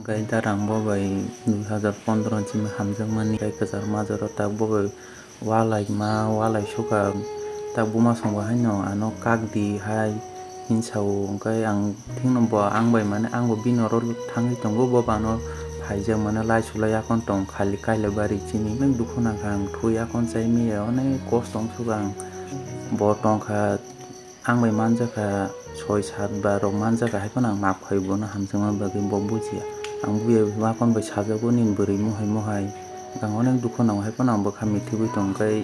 Gai darang bo bai 2015 chim hamjangmani gai kachar majoro tak bo bai walai suka tak buma songba haino ano kakdi hai hinsau gai ang thingno bo ang bai mane ang bo binoro thangi tongo bo bano phaijak mane lai sulai akon tong khali kaila bari chini nang dukhuna kang thui akon chai mi one kostong sugang bo tongkha ang bai manjakha 6-7 bar rok manjakha haipon ang map khaibo na hamjangma bagi bo bujia ang buya wakon bai sajabo nin buri mohai gang onek dukhona haipon ang bokha mithibi tongkai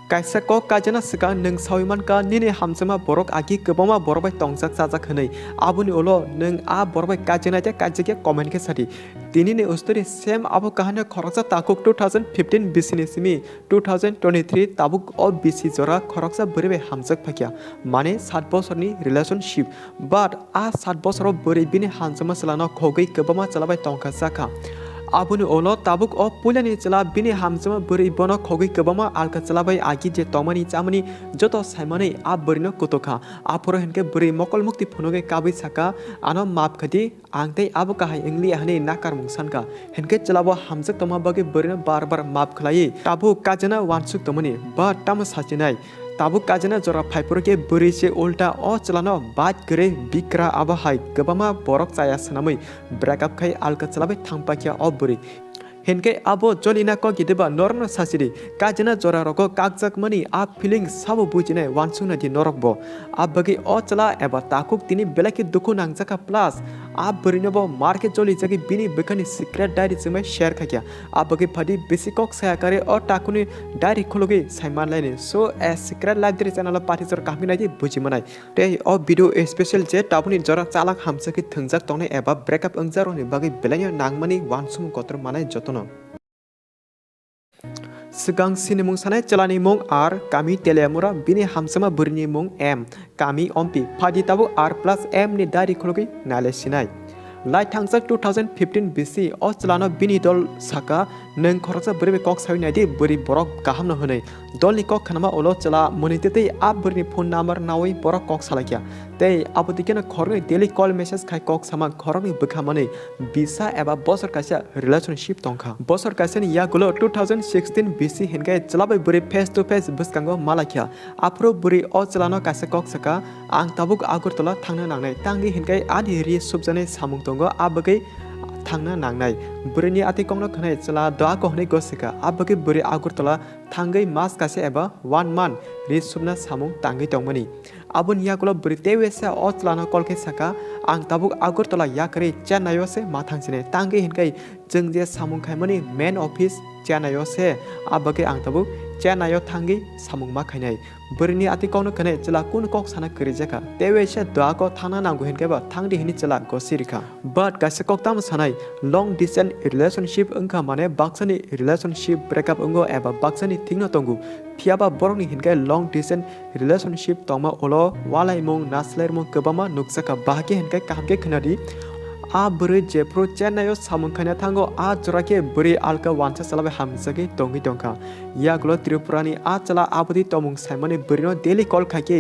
kaisa ko kajana sika nung sawiman ka nini hamsama borok agi kebama borok bai tongjak sajak hanai abuni olo nung a borok bai kajana ja kajake comment ke sadi tini ne ustori same abo kahane khoroksa takuk 2015 bisini simi 2023 tabuk o bisi jora khoroksa buri bai hamjak phakya mane 7 bosorni relationship but a 7 bosoro buri bini hamsama salana khogai kebama chalabai tongka saka abuni olo tabuk o pulani chala bini hamsama buri bono khogi kebama alka chalabai agi je tomani chamani joto saimani a burino kutoka aporo henke buri mokol mukti phunoge kabi saka ano map khati angtei abu kahai engli hane nakar mungsanka henke chalabo hamsak toma bagi burino bar map khlai tabu kajana wansuk tomani ba tam sachinai tabu kajana jora phaipur ke buri se ulta o chalano bat gre bikra aba hai gabama borok chaya sanamai breakup khai alka chalabai thangpakya o buri henke abo jolina ko gideba norno sasiri kajana jora roko kakjak mani a feeling sabo bujine wansuna di norokbo abagi o chala eba takuk tini belaki dukhu nangjaka plus a burinobo market joli jagi bini bekani secret diary chimai share khakya abagi phadi besikok sayakare o takuni diary khologi saiman laine so a secret library channel pathijor kahmina di bujimanai te o video special je tabuni jora chalak hamsaki thungjak tongne eba breakup angjaro ni bagi belanya nangmani wansum kotr manai jotono Segang sini mung sanai celani mung R kami telemura bini hamsama burni mung M kami ompi phadi tabu R plus M ni dari khologi nale sinai lai thangjak 2015 BC o chalano bini dol saka neng khoroksa buri kok sawi nadi buri borok kaham na hunai dol ni kok khanama olo chala monitete a buri phone number nawi borok kok salakya tei abodikena khorni daily call message khai kok sama khorni bukhamani bisa eba bosor kaisa relationship tongkha bosor kaisa ni ya gulo 2016 BC hengai chalabai buri face to face buskango malakya apro buri o chalano kaisa kok saka ang tabuk agurtola thangna nangnai tangi hengai adi ri subjane samung tongo abagai thangna nangnai burini ati kongno khanai chala da ko hnai gosika abagi buri agurtola thangai mas kase eba 1 month ri subna samung tangi tongmani abun yakulo buri tewesa o chalana kolke saka ang tabuk agurtola yakari chanayo se mathangsine tangi hinkai jengje samung khaimani main office chanayo se abagi ang tabuk chanayo thangi samung ma khainai burini ati kongno khanai chala kun kok sana krijaka tewesa da ko thana nangu hinkai ba thangdi hini chala gosirika but kaisa kok tam sanai long distance relationship angka mane baksani relationship breakup ungo eba baksani thingno tongu phiaba borokni hinkai long distance relationship tongma olo walai mung naslair mung kebama nuksaka bahke hinkai kamke khnadi a buri jepro chenayo samung khana thango a jorake buri alka wancha salabe hamsage tongi tongka yagulo tripurani a chala abudi tomung saimani burino daily call khake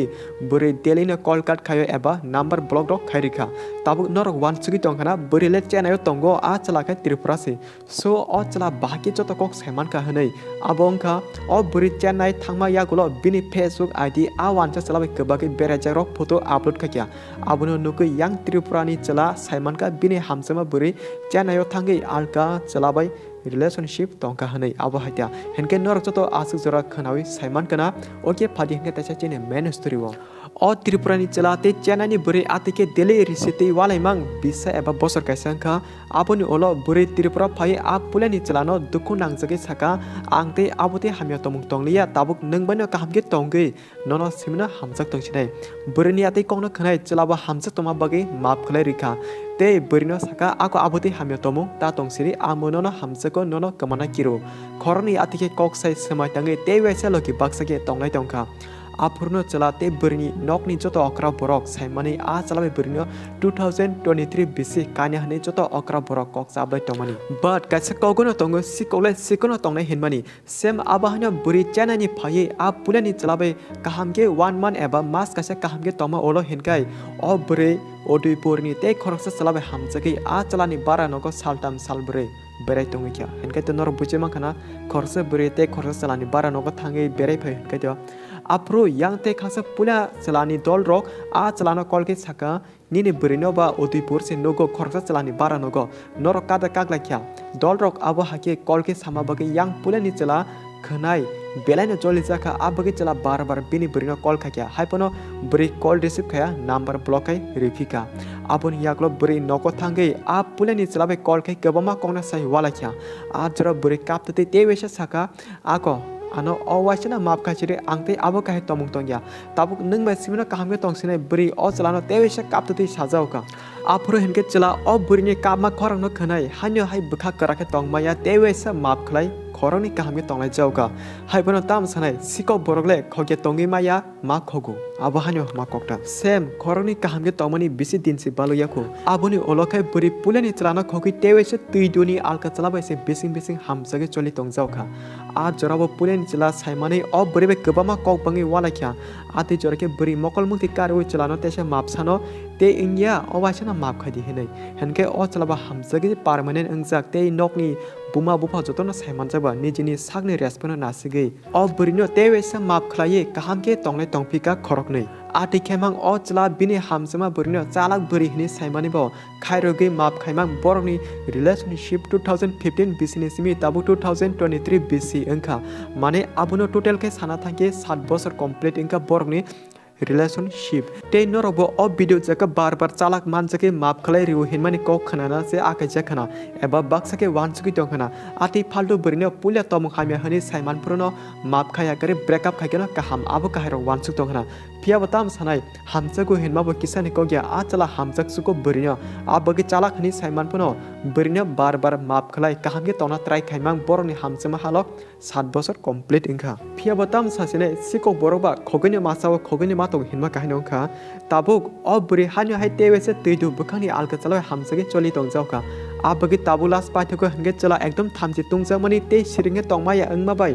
buri daily na call card khayo eba number block rok khairika tabu norok wanchugi tongkana buri le chenayo tongo a chala kha tripura se so o chala bahki joto kok saiman ka hanai abongka o buri chenai thangma yagulo bini facebook id a wancha salabe kebaki beraja rok photo upload khakya abuno nuku yang tripurani chala saiman ka bini hamsama buri chanayo thangi alka chalabai relationship tongka hanai abo hatia henke norok joto asuk jora khanawi saiman kana oke phadi henke tacha chine main story wo o tripurani chalate chanani buri atike dele risite walai mang bisa eba bosor kaisangka aboni olo buri tripura phai a pulani chalano dukhu nangjage saka angte abote hamya tomung tonglia tabuk nungbano kahamge tongge nono simna hamjak tongsinai burini ate kongno khanai chalaba hamjak toma bagi map khlai rikha te burino saka ako abote hamya tomung ta tongsiri amonono hamjako nono kamana kiro khorni atike kok sai samai tangai te wesa loki baksage tongnai tongkha afurno chela te burni nokni joto okra borok saimani a chalabai burino 2023 BC kanya hane joto okra borok kok sabai tongmani but kaisa kogono tongo sikono tongnai hinmani sem abahana buri chanani phaye a pulani chalabai kahamge 1 month eba mas kaisa kahamge toma olo hinkai o buri odipurni te khoroksa chalabai hamjagi a chalani bara nogo saltam salbre berai tongi kya hinkai to nor bujema khana khorsa buri te khorsa chalani bara nogo thangi berai phai hinkai to apro yang te khasa pula chalani dol rok a chalana kolke saka nini burino ba odipur se nogo khorsa chalani bara nogo nor kada kagla kya dol rok abo hake kolke sama bagi yang pula ni chala khanai belai joli jaka abagi chala bar bini burino call kya haipono buri call receive kya number block kai refika abon yaklo buri noko thangai a pulani chala bai call kai kebama kongna sai wala kya a jara buri kapte te wesa saka ako ano awachana map kachire angte abo kai tomung tongya tabuk nung bai simina kahamge tongsine buri o chalano te wesa kapte sajau ka apro henke chala o burini kama khorang no khanai hanyo hai bukha karake tongmaya te wesa map khlai khoroni kahamge tonglai jauka haibono tam sanai siko borogle khoge tongi maya ma khogu abo hanyo ma kokta sem khoroni kahamge tongmani bisi dinsi balu yakhu aboni olokai buri pulani chalana khogi tewese tuiduni alka chalabai se bising hamsage choli tongjauka a jorabo pulani chala saimani o buribe kebama kokbangi wala kya ati jorake buri mokol mukti karwi chalano tese mapsano te india owachana map khadi henai henke o chalaba hamsage permanent angjak te nokni buma bupa jotona saiman jaba nijini sakni respono nasigi o burino tewesa map khlaye kahamke tonglai tongpika khorok nei ati khemang o chla bini hamsama burino chalak buri hini saimani bo khairogi map khaimang borni relationship 2015 BC ni simi tabu 2023 BC engkha mane abuno total ke sana thangke 7 bosor complete engkha borni relationship te norobo o video jaka bar chalak manjake map khlai riu hinmani kok khanana se akai jakhana eba baksake wansuki tongkhana ati faldo burino pulia tom khamya hani saiman purono map khaya kare breakup khaikena kaham abo kahero wansuk tongkhana pia batam sanai hamsago hinma bo kisani kogya a chala hamsak suko burino abagi chalak hani saiman puno burino bar map khlai kahamge tona try khaimang boroni hamsama halok 7 bosor complete ingkha pia batam sasine siko boroba khogene masawa khogene mato hinma kahino kha tabuk o buri hanyo hai tewese tuidu bukhani alka chaloi hamsage choli tongjauka abagi tabulas paithoko henge chala ekdom thamji tungjamani te siringe tongmaya angma bai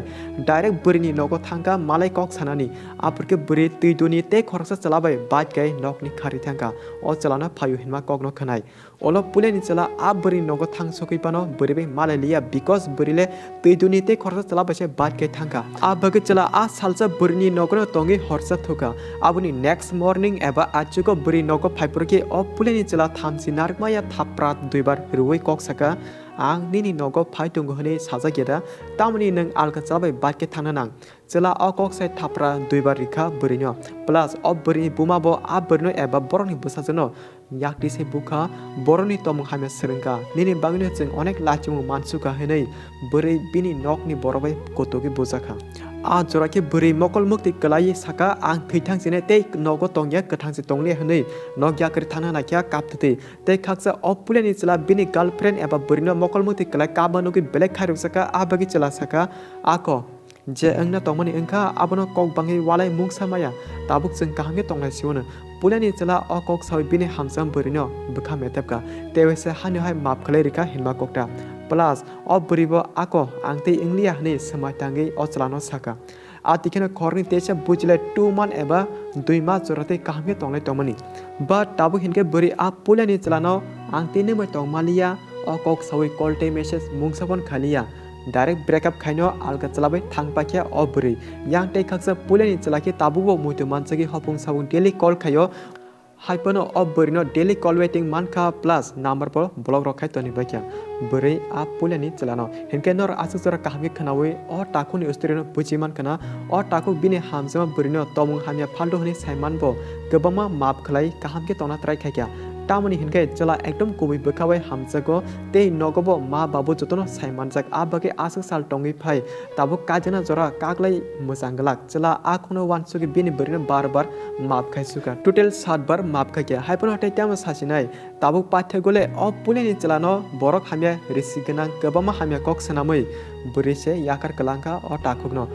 direct burini nogo thangka malai kok sanani apurke buri tuiduni te khorsa chalabai bad kai nokni khari thangka o chalana phayu hinma kokno khanai olo puleni chala a buri nogo thangsoki pano buribe malaliya because burile tuiduni te khorsa chalabai se bad kai thangka abagi chala a salsa burini nogo tongi horsa thoka abuni next morning eba achuko buri nogo phaipurke o puleni chala thamsi narmaya thapra duibar ruwai kok saka ang nini nogo phai tungo hone sajageda tamani nang alka chalabai batke thana nang chela o kok sai thapra duibar rikha burino plus o buri buma bo a burno eba boroni busajono yakti se bukha boroni tomung hamya serengka nini bangni cheng onek lachimu mansuka henai buri bini nokni borobai kotogi bujaka a jorake buri mokol mukti kalai saka ang thithang sine te nogo tongya kathang se tongle hanei nogya kri thana nakya kapte te khaksa opuleni chela bini girlfriend eba burino mokol mukti kalai kabanogi belek khairu saka abagi chela saka ako je angna tongmani engkha abono kok bangi walai mungsamaya tabuk jeng kahange tonglai siwona pulani chela o kok sawi bini hamsam burino bukha metapka tewese hanyo hai map khalai rika hinma kokta plus o buribo ako angte inglia hne samatangi o chalano saka atikena khorni techa bujile 2 month eba 2 month jorate kahamge tonglai tongmani but tabu hinke buri a pulani chalano angte ne mai tongmalia o kok sawi colte message mungsabon khaliya direct breakup khaino alga chalabai thangpakya o buri yang te khaksa pulani chalaki tabubo muitu manchagi hopung sabung daily call khayo haipono o burino daily call waiting mankha plus number po block rokhai toni bakya buri a pulani chalano henke nor asukjara kahamge khanawi o takuni ustrino bujiman kana o taku bini hamjama burino tomung hamya phaldo hni saiman bo gobama map khlai kahamge tona trai khaikya tamani hinke chala ekdom kubi bkhawai hamjago te nogobo ma babu jotono saimanjak abage asuk sal tongi phai tabu kajana jora kaklai musanglak chala a khono wansugi bini burino bar map khaisuka total 7 bar map khaikya haipono tai tam sasinai tabu pathe gole o puleni chalano borok hamya risigenang gobama hamya kok sanamai burise yakar Kwlangkha o takugno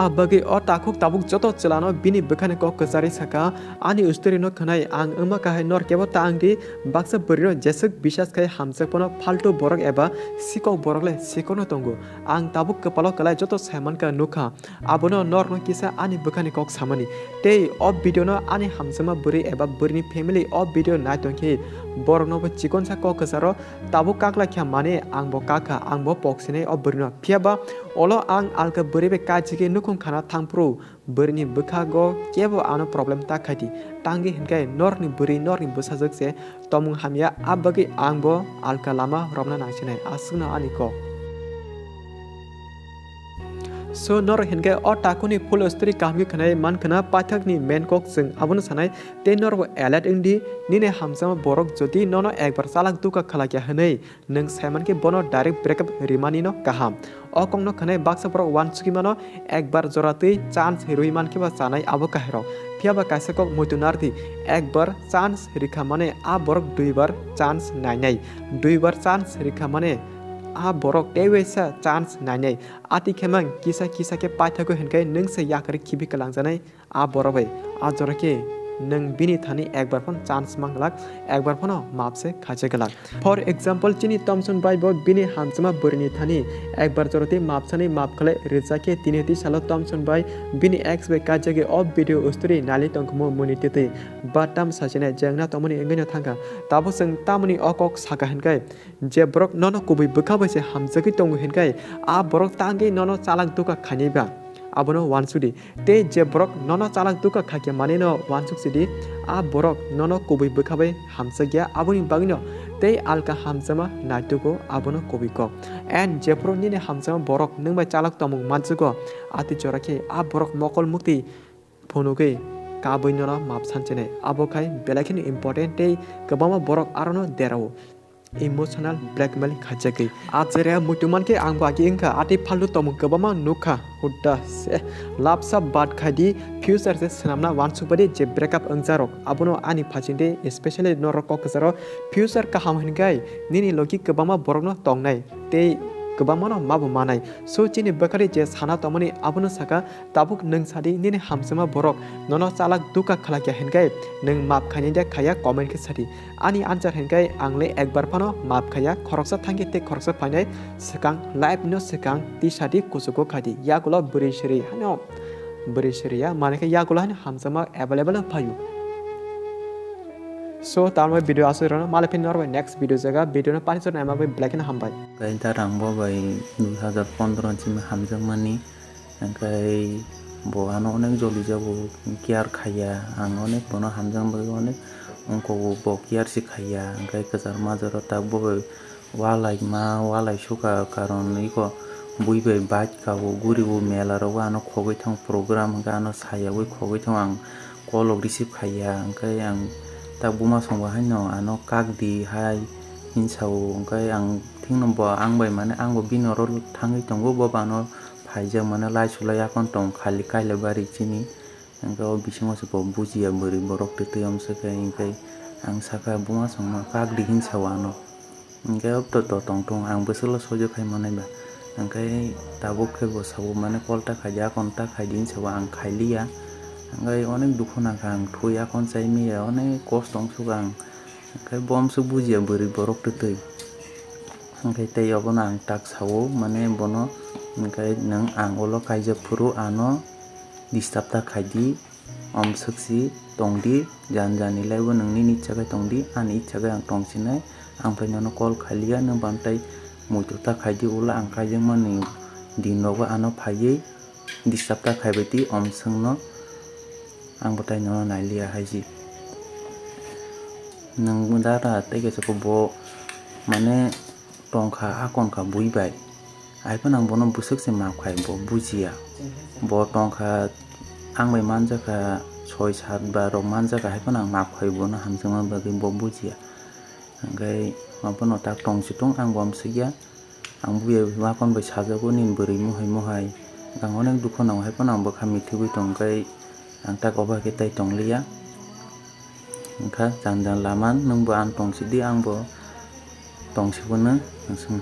Abagi o takuk tabuk joto celano bini bekhane ko kesari saka ani usturi no khanai ang ema kahai nor kebo ta angdi baksa berino jesek bisas kai hamsek pono falto borok eba sikok borok le sikono tongo ang tabuk kepalo kalai joto saman ka nukha abono nor no kisa ani bekhane kok samani tei o video no ani hamsema buri eba burini family o video nai tongki borok no chikon sa ko kesaro tabuk kakla kya mane ang bo kaka ang bo poksine o berino piaba olo ang alka beribe kajike nukum khana thangpro berini bukhago kebo ano problem ta khati tangi hinkai norni beri norni busajak se tomung hamya abagi angbo alka lama romna nangsinai asungna aniko so nor hinkai o takuni full story kahmi khanai man khana pathak ni main kok sing abun sanai te nor go alert indi nine hamsama borok jodi nono ekbar salak duka khalakya hanai nang saiman ke bono direct breakup rimani no kaham o kongno khanai baksa borok wan suki mano ekbar joratei chance hiroi man ke ba sanai abo kahero piaba kaisa kok mutunarthi ekbar chance rikha mane a borok duibar chance nainai duibar chance rikha mane a borok tewesa chance nainai ati khemang kisa kisa ke paithako henkai nung se yakar khibi kalangjanai a borok bai a jorake nung bini thani ekbar phon chance manglak ekbar phono mapse khaje galak for example chini thomson bai bo bini hamsama burni thani ekbar jorote mapsani map khale rizake tineti salo thomson bai bini x bai kajage of video story nali tongmo munitete batam sajene jengna tomoni engeno thanga tabo sing tamoni okok saka henkai je brok nono kubi bukha baise hamjagi tongu henkai a borok tangi nono chalak duka khaniba abono wansudi te je borok nono chalak duka khakya maneno wansuk sidi a borok nono kubi bukhabai hamsagya aboni bagino te alka hamsama naituko abono kubiko and je pro nine hamsama borok ningbai chalak tomung manchugo ati jorake a borok mokol mukti phonuke kaboinona map sanchene abokai belakini important te kabama borok arono derao emotional blackmail khajaki ajere mutuman ke angba ki ingka ati phalu tomu kabama nukha hudda se lapsa bad khadi future se sanamna wansupadi je breakup angjarok abono ani phachinde especially norok kasaro future ka hamhingai nini loki kabama borokno tongnai te kabamano mabu manai so chini bakari je sana tomani abono saka tabuk nung sadi nini hamsama borok nono chalak duka khalakya hengai nung map khanya khaya comment ke sadi ani answer hengai angle ekbar phano map khaya khoroksa thangi te khoroksa phainai sekang live no sekang ti sadi kusuko khadi yagulo burishri hano burishriya maneke yagulo hamsama available phayu so tamai video asirana malapin norway next video jaga video na panisor nama bai black and hambai kai tarang bo bai 2015 chim hamjangmani kai bo ano onek joli jabo kiar khaya ang onek bono hamjang bai onek onko bo kiar si khaya kai kazar majaro tak bo walai shuka karon iko bui bai baj ka bo guri bo mela ro ano khogoi thang program ga ano saya bai khogoi thang ang kolok receive khaya kai ang tak buma songba haino ano kakdi hai hinsau kai ang thingnombo angbai mane angbo binoro thangi tongo bo bano phaijak mane lai sulai akon tong khali kaile bari chini angka o bisingo se bo bujiya bori borok te tuyam se kai ang saka buma songma kakdi hinsau ano angka opto to tong tong ang beselo sojo khai mane ba angkai tabuk ke bo sabu mane kolta khaja konta khaidin sawa ang khailiya angkai onek dukhona kang thuya kon chaimi onek cost tong sugang angkai bom su bujiya bori borok te tui angkai tei obona ang tak sawo mane bono angkai nang ang olo kaijak puru ano disturb ta khaidi om saksi tongdi janjani laibo nangni ni chaga tongdi ani chaga ang tongsinai ang painono call khaliya nang bantai mutu ta khaidi ula ang kaijak mani dinogo ano phaiye disturb ta khaibati om sangno ang botai nono nailia haji nang mudara tege sako bo mane tongkha akon ka buibai ai pa nang bono busuk se ma khai bo bujiya bo tongkha ang bai manjaka 6-7 ba rok manjaka ai pa nang ma khai bo na hamjama bagi bo bujiya angkai mapono tak tong situng ang bom sigya ang buye wa kon bai sajago nin buri muhai ang onek dukhona ai pa nang bo khami thibui tongkai ang tak oba kita tong liya angka jangan laman nung bo an tong sidi ang bo tong sibuna langsung